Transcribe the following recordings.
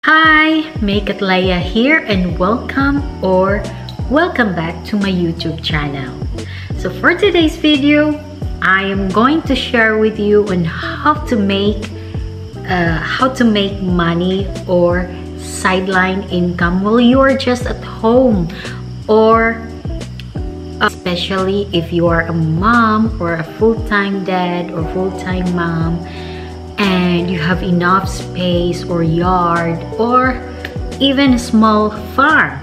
Hi, Make It Leia here and welcome back to my YouTube channel. So for today's video, I am going to share with you on how to make money or sideline income while you are just at home, or especially if you are a mom or a full-time dad or full-time mom and you have enough space or yard or even a small farm.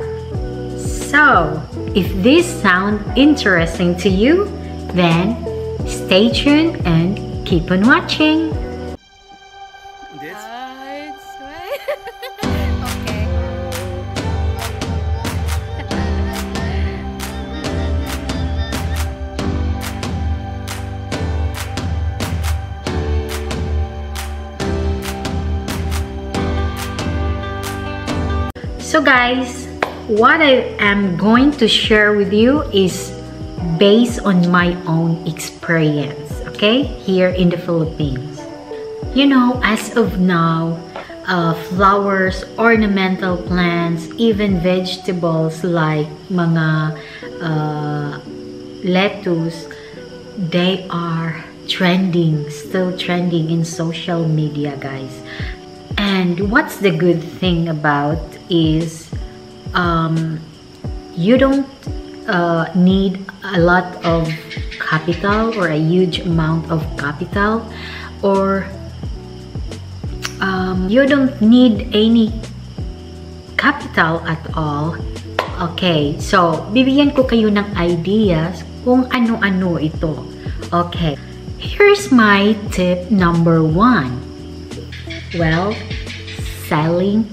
So if this sounds interesting to you, then stay tuned and keep on watching. So guys, what I am going to share with you is based on my own experience, okay, here in the Philippines. You know, as of now, flowers, ornamental plants, even vegetables like mga lettuce, they are trending, still trending in social media, guys. And what's the good thing about is you don't need a lot of capital or a huge amount of capital, or you don't need any capital at all. Okay, so bibigyan ko kayo ng ideas kung ano-ano ito. Okay, here's my tip number 1. Well, selling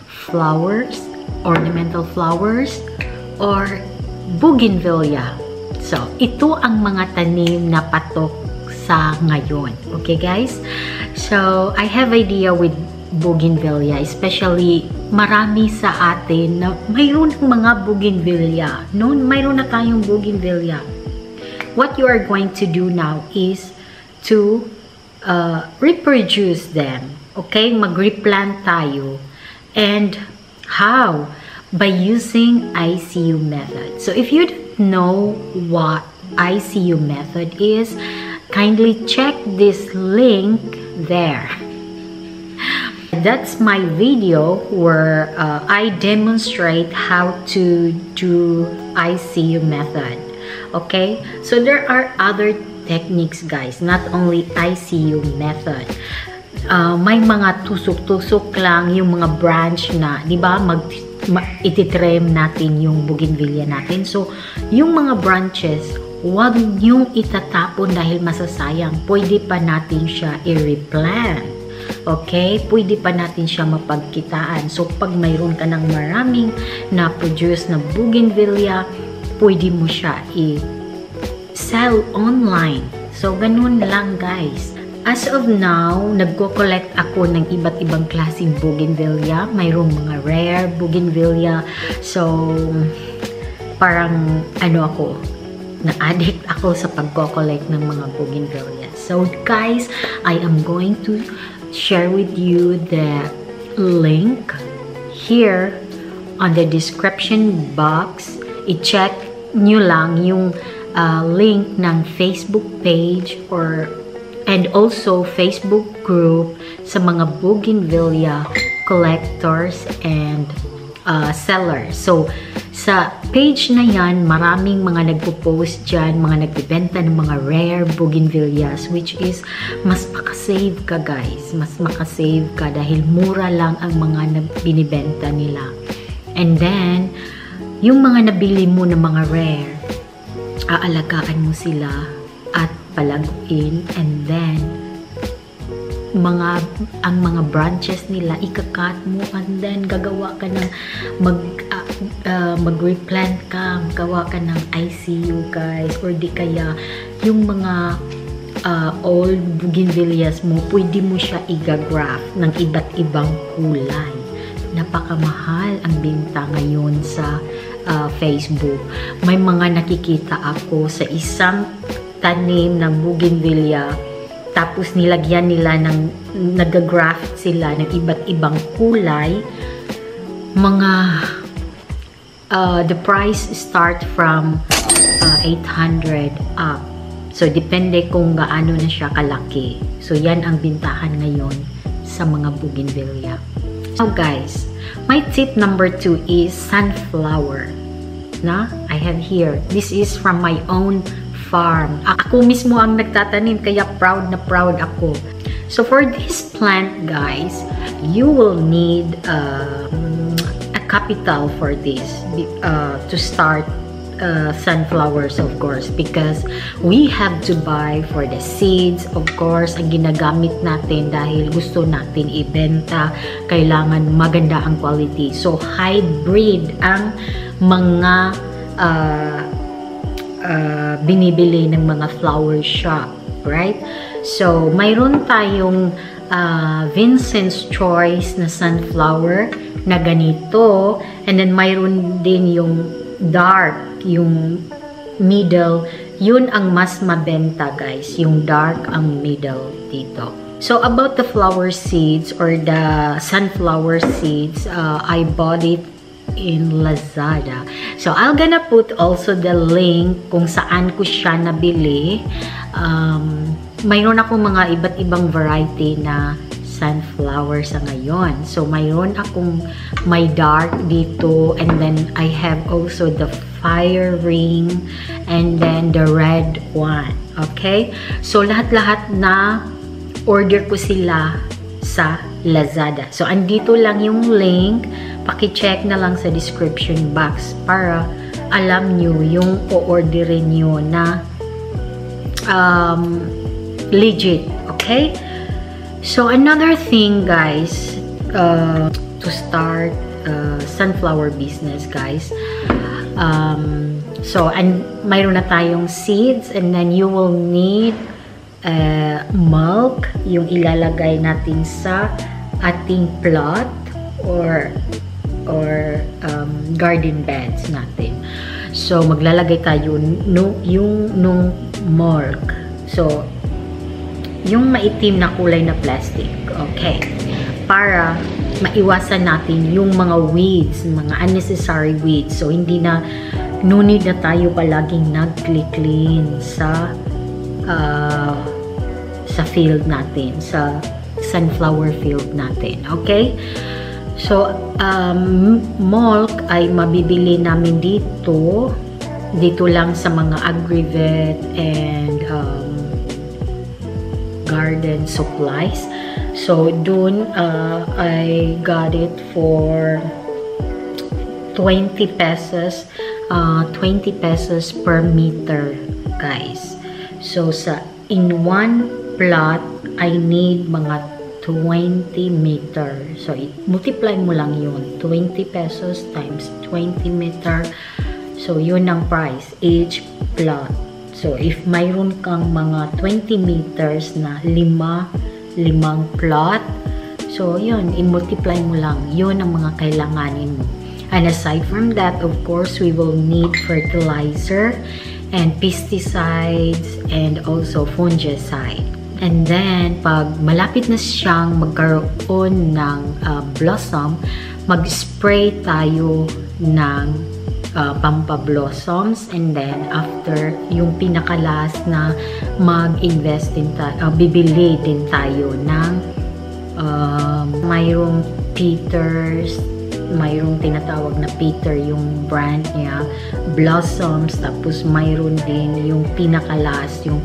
flowers, ornamental flowers, or bougainvillea. So, ito ang mga tanim na patok sa ngayon. Okay, guys? So, I have idea with bougainvillea, especially marami sa atin na mayroon ng mga bougainvillea. No, mayroon na tayong bougainvillea. What you are going to do now is to reproduce them. Okay, mag-replant tayo. And how? By using ICU method. So if you don't know what ICU method is, kindly check this link there. That's my video where I demonstrate how to do ICU method. Okay, so there are other techniques, guys, not only ICU method. May mga tusok-tusok lang yung mga branch na, di ba, ititrem natin yung bougainvillea natin. So, yung mga branches, huwag niyong itatapon dahil masasayang. Pwede pa natin siya i-replant. Okay? Pwede pa natin siya mapagkitaan. So, pag mayroon ka ng maraming na-produce na bougainvillea, pwede mo siya i-sell online. So, ganun lang, guys. As of now, nagko-collect ako ng iba't ibang klaseng bougainvillea. Mayroong mga rare bougainvillea. So, parang ako, na-addict ako sa pagko-collect ng mga bougainvillea. So, guys, I am going to share with you the link here on the description box. I-check nyo lang yung link ng Facebook page and also Facebook group sa mga bougainvillea collectors and sellers. So, sa page na yan, maraming mga nagpo-post dyan, mga nagbibenta ng mga rare bougainvilleas, which is mas makasave ka, guys. Mas makasave ka dahil mura lang ang mga binibenta nila. And then, yung mga nabili mo ng mga rare, aalagaan mo sila at palaguin, and then ang mga branches nila ikakat mo, and then gagawa ka ng mag-replant ka, gawa ka ng ICU, guys, or di kaya yung mga old bougainvilleas mo, pwede mo siya i-graft ng iba't ibang kulay. Napakamahal ang benta ngayon sa Facebook. May mga nakikita ako sa isang tanim ng bougainvillea tapos nilagyan nila ng, nag-graft sila ng iba't ibang kulay. Mga, the price start from 800 up. So, depende kung gaano na siya kalaki. So, yan ang bintahan ngayon sa mga bougainvillea. So, guys, my tip number 2 is sunflower. Na, I have here. This is from my own farm. Ako mismo ang nagtatanim, kaya proud na proud ako. So for this plant, guys, you will need a capital for this to start sunflowers, of course, because we have to buy for the seeds, of course. Ang ginagamit natin dahil gusto natin ibenta, kailangan maganda ang quality. So hybrid ang mga binibili ng mga flower shop, right? So, mayroon tayong Vincent's Choice na sunflower na ganito, and then mayroon din yung dark, yung middle. Yun ang mas mabenta, guys. Yung dark ang middle dito. So, about the flower seeds or the sunflower seeds, I bought it in Lazada. So, I'm gonna put also the link kung saan ko siya nabili. Mayroon akong mga iba't ibang variety na sunflower sa ngayon. So, mayroon akong may dark dito, and then I have also the fire ring, and then the red one. Okay? So, lahat-lahat na order ko sila sa Lazada. So, andito lang yung link. Paki-check na lang sa description box para alam nyo yung o-orderin nyo na legit. Okay? So, another thing, guys, to start sunflower business, guys. So, and mayroon na tayong seeds, and then you will need milk, yung ilalagay natin sa ating plot or garden beds natin. So, maglalagay tayo yung milk. So, yung maitim na kulay na plastic. Okay. Para maiwasan natin yung mga weeds, mga unnecessary weeds. So, no need na tayo palaging nag-clean sa field natin, sa sunflower field natin. Okay? So, milk ay mabibili namin dito lang sa mga Agrivet and garden supplies. So, dun I got it for 20 pesos. 20 pesos per meter, guys. So, in one plot, I need mga 20 meter. So, multiply mo lang yun. 20 pesos times 20 meter. So, yun ang price. Each plot. So, if mayroon kang mga 20 meters na limang plot, so, yun, i-multiply mo lang. Yun ang mga kailanganin mo. And aside from that, of course, we will need fertilizer and pesticides and also fungicide. And then, pag malapit na siyang magkaroon ng blossom, mag-spray tayo ng pampablossoms. And then, after yung pinaka-last na mag-invest din tayo, bibili din tayo ng mayroong Peters, mayroong tinatawag na Peter, yung brand niya, blossoms. Tapos, mayroon din yung pinaka-last, yung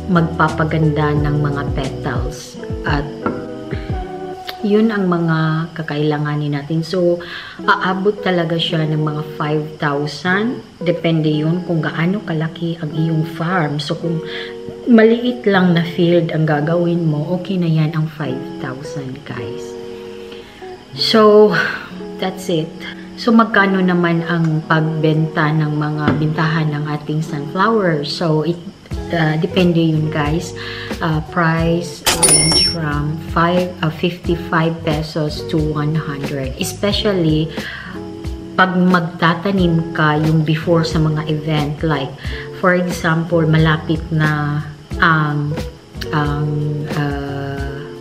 magpapaganda ng mga petals. At yun ang mga kakailanganin natin. So, aabot talaga siya ng mga 5,000. Depende yun kung gaano kalaki ang iyong farm. So, kung maliit lang na field ang gagawin mo, okay na yan ang 5,000, guys. So, that's it. So, magkano naman ang pagbenta ng mga bintahan ng ating sunflower? So, depende yun, guys. Price range from 55 pesos to 100. Especially, pag magtatanim ka yung before sa mga event. Like, for example, malapit na ang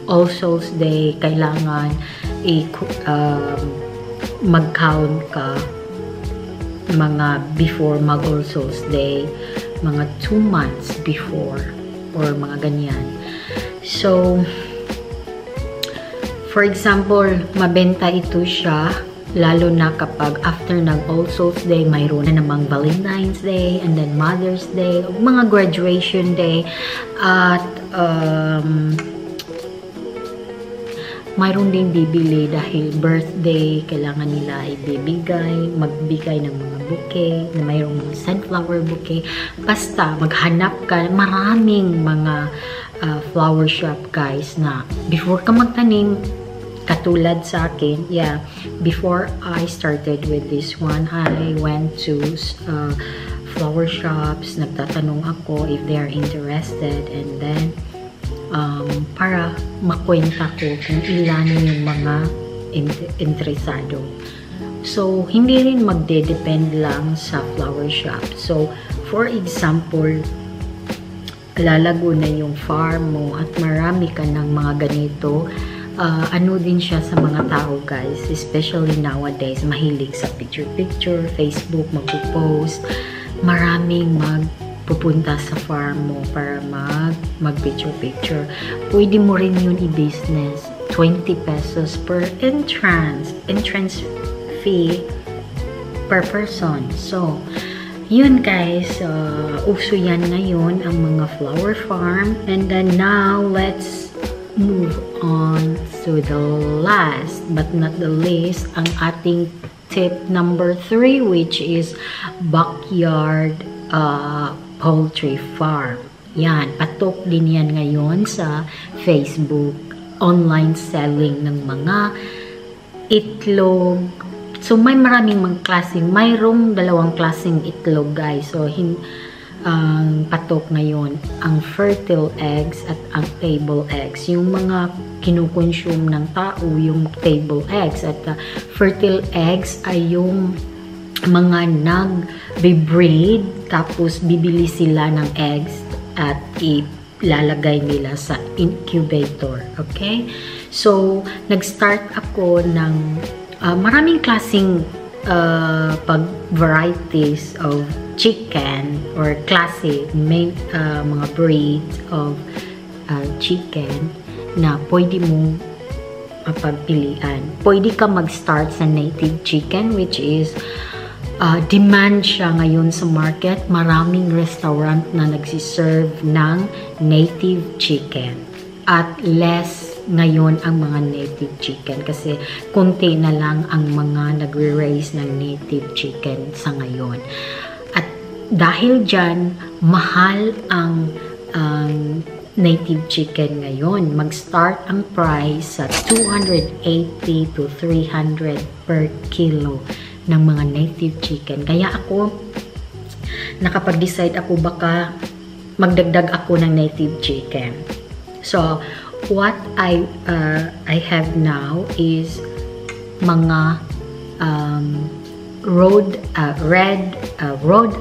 All Souls Day, kailangan mag-count ka mga before mag All Souls Day, mga 2 months before or mga ganyan. So, for example, mabenta ito siya lalo na kapag after ng All Souls Day, mayroon na namang Valentine's Day, and then Mother's Day, mga graduation day, at mayroon din bibili dahil birthday, kailangan nila magbigay ng mga bouquet, na mayroong mga sunflower bouquet. Basta, maghanap ka, maraming mga flower shop guys na before ka magtanim, katulad sa akin, yeah, before I started with this one, I went to flower shops, nagtatanong ako if they are interested, and then para makwenta ko kung ilan yung mga interesado. So, hindi rin magde-depend lang sa flower shop. So, for example, lalago na yung farm mo at marami ka ng mga ganito, ano din siya sa mga tao guys, especially nowadays, mahilig sa picture-picture, Facebook, magpo-post, maraming pupunta sa farm mo para mag-picture-picture. Pwede mo rin yun i-business. 20 pesos per entrance fee per person. So, yun guys, uso yan ngayon ang mga flower farm. And then now, let's move on to the last but not the least, ang ating tip number 3, which is backyard poultry farm. Yan, patok din yan ngayon sa Facebook, online selling ng mga itlog. So, may maraming mga klaseng, mayroong 2 klaseng itlog guys. So, patok ngayon ang fertile eggs at ang table eggs. Yung mga kinukonsume ng tao, yung table eggs, at fertile eggs ay yung mga nag-breed, tapos bibili sila ng eggs at ilalagay nila sa incubator. Okay? So, nag-start ako ng maraming klaseng varieties of chicken or klase, mga breeds of chicken na pwede mong pagpilian. Pwede ka mag-start sa native chicken, which is demand siya ngayon sa market. Maraming restaurant na nagsiserve ng native chicken. At less ngayon ang mga native chicken kasi konti na lang ang mga nagre-raise ng native chicken sa ngayon. At dahil dyan, mahal ang native chicken ngayon. Mag-start ang price sa 280 to 300 per kilo ng mga native chicken. Kaya ako, nakapag-decide ako baka magdagdag ako ng native chicken. So, what I have now is mga Rhode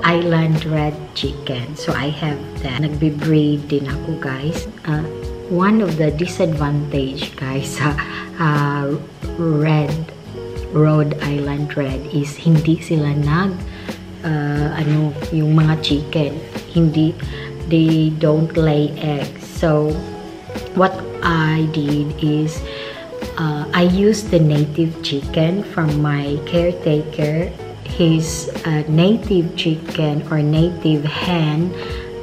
Island red chicken. So, I have that. Nagbe-breed din ako, guys. One of the disadvantage, guys, sa Rhode Island red is hindi sila yung mga chicken, they don't lay eggs. So, what I did is I used the native chicken from my caretaker. His native chicken or native hen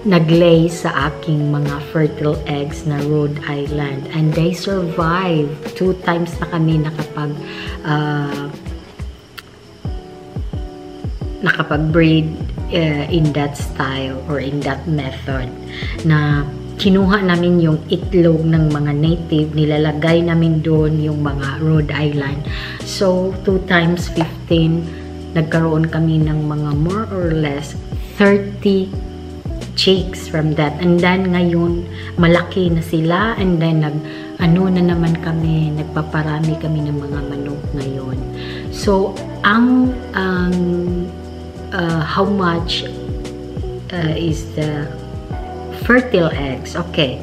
naglay sa aking mga fertile eggs na Rhode Island, and they survive. 2 times na kami nakapag-breed in that style or in that method, na kinuha namin yung itlog ng mga native, nilalagay namin doon yung mga Rhode Island. So, 2 times 15, nagkaroon kami ng mga more or less 30 chicks from that. And then, ngayon, malaki na sila. And then, nagpaparami kami ng mga manok ngayon. So, how much is the fertile eggs? Okay.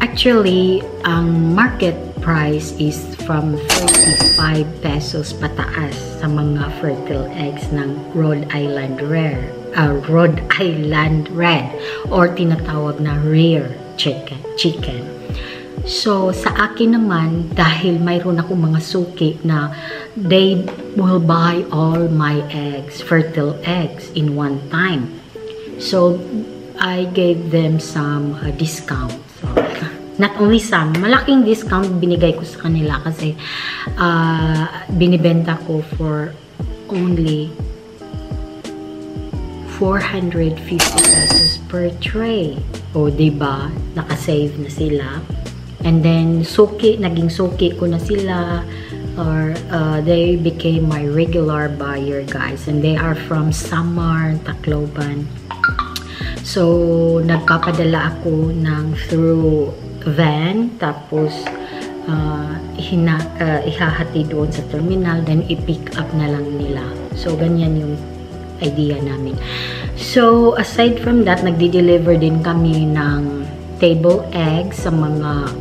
Actually, ang market price is from 35 pesos pataas sa mga fertile eggs ng Rhode Island Red or tinatawag na rare chicken. So, sa akin naman, dahil mayroon ako mga suki na they will buy all my eggs, fertile eggs, in one time. So, I gave them some discount. So, not only some, malaking discount binigay ko sa kanila kasi binibenta ko for only 450 pesos per tray. O, diba? Nakasave na sila. And then, naging suki ko na sila, or they became my regular buyer, guys. And they are from Samar, Tacloban. So, nagpapadala ako through van, tapos ihahati doon sa terminal, then i-pick up na lang nila. So, ganyan yung idea namin. So, aside from that, nagdi-deliver din kami ng table eggs sa mga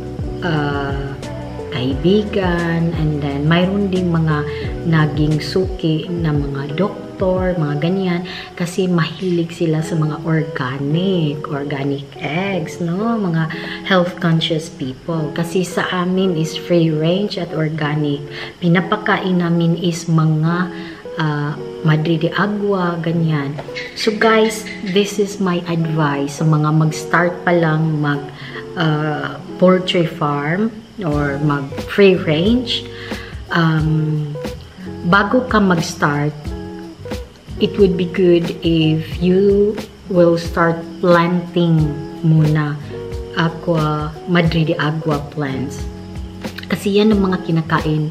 kaibigan, and then mayroon ding mga naging suki na mga doktor, mga ganyan, kasi mahilig sila sa mga organic eggs, no? Mga health conscious people. Kasi sa amin is free range at organic. Pinapakain namin is mga Madre de Agua, ganyan. So guys, this is my advice sa mga mag-start pa lang poultry farm or mag free range. Bago ka mag-start, it would be good if you will start planting muna Madre de Agua plants. Kasi yan ang mga kinakain.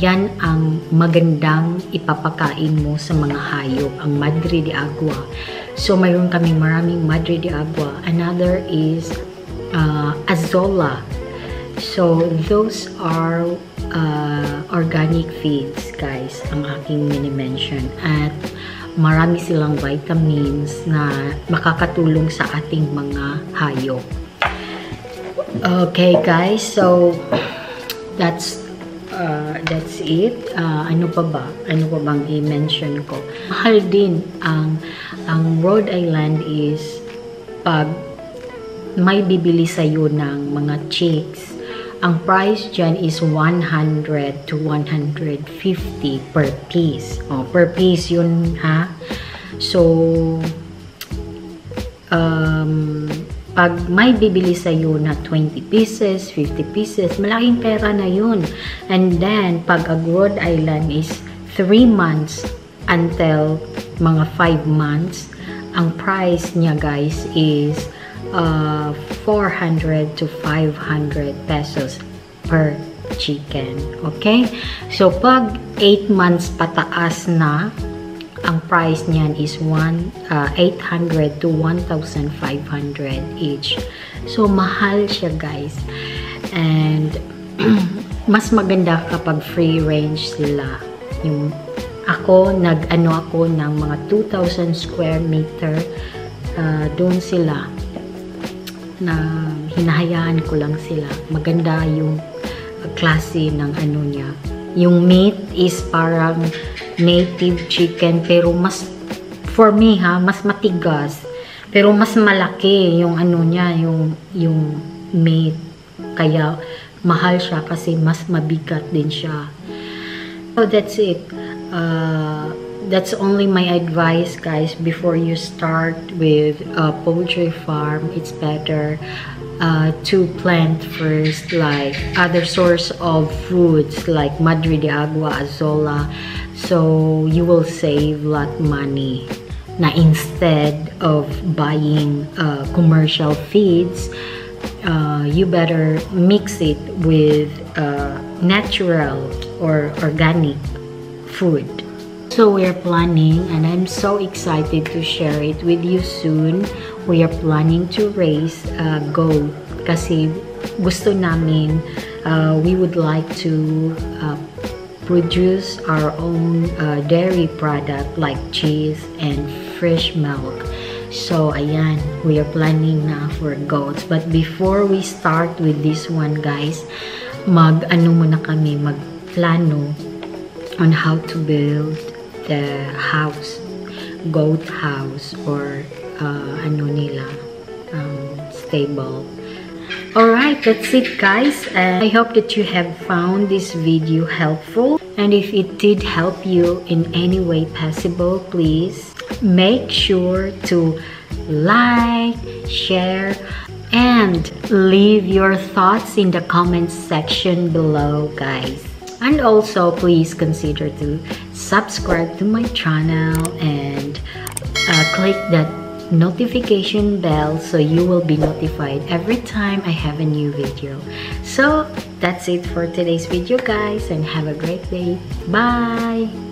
Yan ang magandang ipapakain mo sa mga hayop, ang Madre de Agua. So, mayroon kaming maraming Madre de Agua. Another is Azolla. So, those are organic feeds, guys, ang aking mini-mention. At marami silang vitamins na makakatulong sa ating mga hayop. Okay, guys, so that's it. Ano pa bang i-mention ko? Mahal din ang Rhode Island is pag may bibili sa'yo ng mga chicks, ang price dyan is 100 to 150 per piece. Per piece yun, ha? So, pag may bibili sa'yo na 20 pieces, 50 pieces, malaking pera na yun. And then, pag Rhode Island is 3 months until mga 5 months, ang price niya, guys, is 400 to 500 pesos per chicken. Okay? So, pag 8 months pataas na, ang price niyan is 800 to 1,500 each. So, mahal siya, guys. And, mas maganda kapag free range sila. Nag-ano ako ng mga 2,000 square meter. Doon sila. Na hinahayaan ko lang sila. Maganda yung klase ng ano niya. Yung meat is parang native chicken, pero mas, for me mas matigas, pero mas malaki yung ano niya, yung meat, kaya mahal siya kasi mas mabigat din siya. So that's it. That's only my advice, guys. Before you start with a poultry farm, it's better to plant first like other source of foods like Madre de Agua, Azolla. So, you will save a lot money na instead of buying commercial feeds, you better mix it with natural or organic food. So, we're planning, and I'm so excited to share it with you soon. We are planning to raise goat kasi gusto namin, we would like to produce our own dairy product like cheese and fresh milk. So, ayan, we are planning na for goats. But before we start with this one, guys, muna kami, magplano on how to build the house, goat house, or stable. Alright, that's it, guys. I hope that you have found this video helpful. And if it did help you in any way possible, please make sure to like, share, and leave your thoughts in the comments section below, guys. And also, please consider to subscribe to my channel and click that notification bell so you will be notified every time I have a new video. So that's it for today's video, guys, and have a great day. Bye.